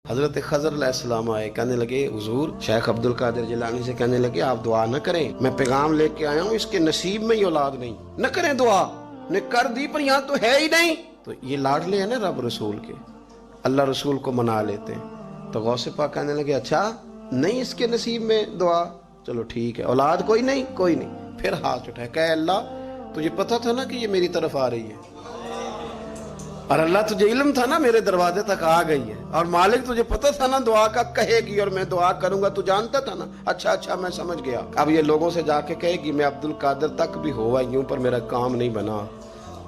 حضرت خضر علیہ السلام آئے، کہنے لگے حضور شیخ عبد القادر جیلانی سے کہنے لگے آپ دعا نہ کریں، میں پیغام لے کے آیا ہوں، اس کے نصیب میں ہی اولاد نہیں، نہ کریں دعا، نے کر دی پر یہاں تو ہے ہی نہیں۔ تو یہ لاڈلے ہیں نا رب رسول کے، اللہ رسول کو منا لیتے ہیں۔ تو غوث پاک کہنے لگے اچھا نہیں اس کے نصیب میں دعا، چلو ٹھیک ہے، اولاد کوئی نہیں، کوئی نہیں۔ پھر ہاتھ اٹھائے، کہ اللہ تجھے پتا تھا نا کہ یہ میری طرف آ رہی ہے، اور اللہ تجھے علم تھا نا میرے دروازے تک آ گئی ہے، اور مالک تجھے پتا تھا نا دعا کا کہے گی اور میں دعا کروں گا، تو جانتا تھا نا۔ اچھا میں سمجھ گیا، اب یہ لوگوں سے جا کے کہے گی میں عبد القادر تک بھی ہوا یوں پر میرا کام نہیں بنا،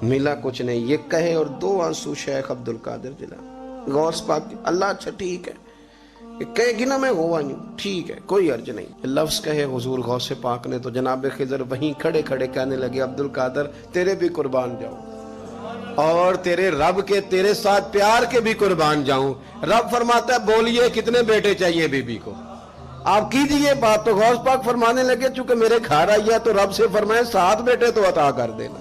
ملا کچھ نہیں، یہ کہے اور دو آنسو شیخ عبد القادر جیلانی غوث پاک، اللہ اچھا ٹھیک ہے، یہ کہے گی نا میں ہوا یوں، ٹھیک ہے کوئی عرض نہیں۔ لفظ کہے حضور غوث پاک نے تو جناب خضر وہیں کھڑے کھڑے کہنے لگے عبد القادر تیرے بھی قربان جاؤں، اور تیرے رب کے تیرے ساتھ پیار کے بھی قربان جاؤں۔ رب فرماتا ہے بولیے کتنے بیٹے چاہیے بی بی کو، آپ کیجئے بات۔ تو غوث پاک فرمانے لگے چونکہ میرے گھر آئی ہے تو رب سے فرمائے 7 بیٹے تو عطا کر دینا۔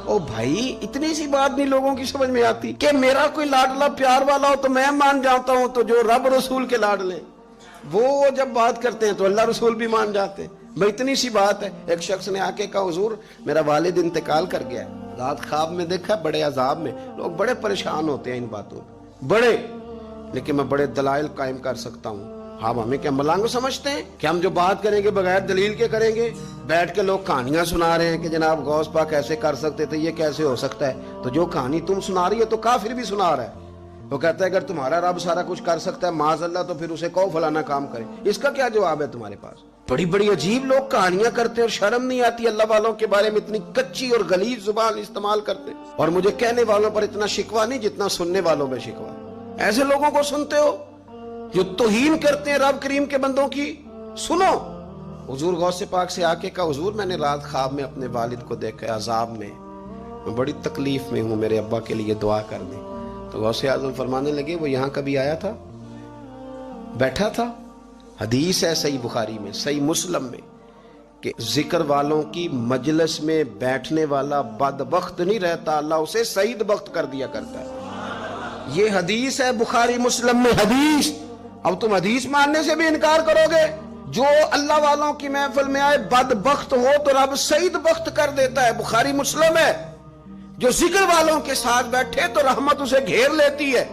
او بھائی اتنی سی بات نہیں لوگوں کی سمجھ میں آتی کہ میرا کوئی لاڈلا پیار والا ہو تو میں مان جاتا ہوں، تو جو رب رسول کے لاڈلے وہ جب بات کرتے ہیں تو اللہ رسول بھی مان جاتے ہیں۔ بھائی اتنی سی بات ہے۔ ایک شخص نے آ کے کہا حضور میرا والد انتقال کر گیا ہے، رات خواب میں دیکھا بڑے عذاب میں، لوگ بڑے پریشان ہوتے ہیں ان باتوں بڑے، لیکن میں بڑے دلائل قائم کر سکتا ہوں۔ آپ ہمیں کیا ملنگ سمجھتے ہیں کہ ہم جو بات کریں گے بغیر دلیل کے کریں گے؟ بیٹھ کے لوگ کہانیاں سنا رہے ہیں کہ جناب غوث پاک ایسے کر سکتے تھے، یہ کیسے ہو سکتا ہے؟ تو جو کہانی تم سنا رہی ہے تو کافر بھی سنا رہا ہے۔ وہ کہتا ہے اگر تمہارا رب سارا کچھ کر سکتا ہے معاذ اللہ تو پھر اسے کہو فلانا کام کرے، اس کا کیا جواب ہے تمہارے پاس؟ بڑی بڑی عجیب لوگ کہانیاں کرتے ہیں اور شرم نہیں آتی اللہ والوں کے بارے میں اتنی کچی اور غلیظ زبان استعمال کرتے ہیں۔ اور مجھے کہنے والوں پر اتنا شکوہ نہیں جتنا سننے والوں میں شکوہ۔ ایسے لوگوں کو سنتے ہو جو توہین کرتے ہیں رب کریم کے بندوں کی؟ سنو، حضور غوث پاک سے آ کے کہا حضور میں نے رات خواب میں اپنے والد کو دیکھا عذاب میں بڑی تکلیف میں ہوں، میرے ابا کے لیے دعا کر دیں۔ تو غوث اعظم فرمانے لگے وہ یہاں کبھی آیا تھا؟ بیٹھا تھا؟ حدیث ہے صحیح بخاری میں صحیح مسلم میں کہ ذکر والوں کی مجلس میں بیٹھنے والا بدبخت نہیں رہتا، اللہ اسے سعید بخت کر دیا کرتا ہے۔ یہ حدیث ہے بخاری مسلم میں حدیث۔ اب تم حدیث ماننے سے بھی انکار کرو گے؟ جو اللہ والوں کی محفل میں آئے بدبخت ہو تو رب سعید بخت کر دیتا ہے، بخاری مسلم ہے۔ جو ذکر والوں کے ساتھ بیٹھے تو رحمت اسے گھیر لیتی ہے۔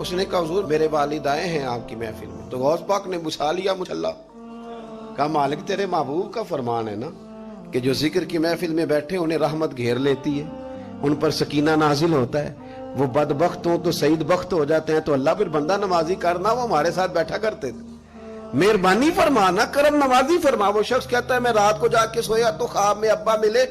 اس نے کہا حضور میرے والد آئے ہیں آپ کی محفل میں۔ تو غوث پاک نے بچھا لیا مچھلا، کہا مالک تیرے محبوب کا فرمان ہے نا کہ جو ذکر کی محفل میں بیٹھے انہیں رحمت گھیر لیتی ہے، ان پر سکینہ نازل ہوتا ہے، وہ بدبخت ہوں تو سعید بخت ہو جاتے ہیں۔ تو اللہ پھر بندہ نمازی کرنا، وہ ہمارے ساتھ بیٹھا کرتے تھے، مہربانی فرمانا، کرم نوازی فرما۔ وہ شخص کہتا ہے میں رات کو جا کے سویا تو خواب میں ابا ملے،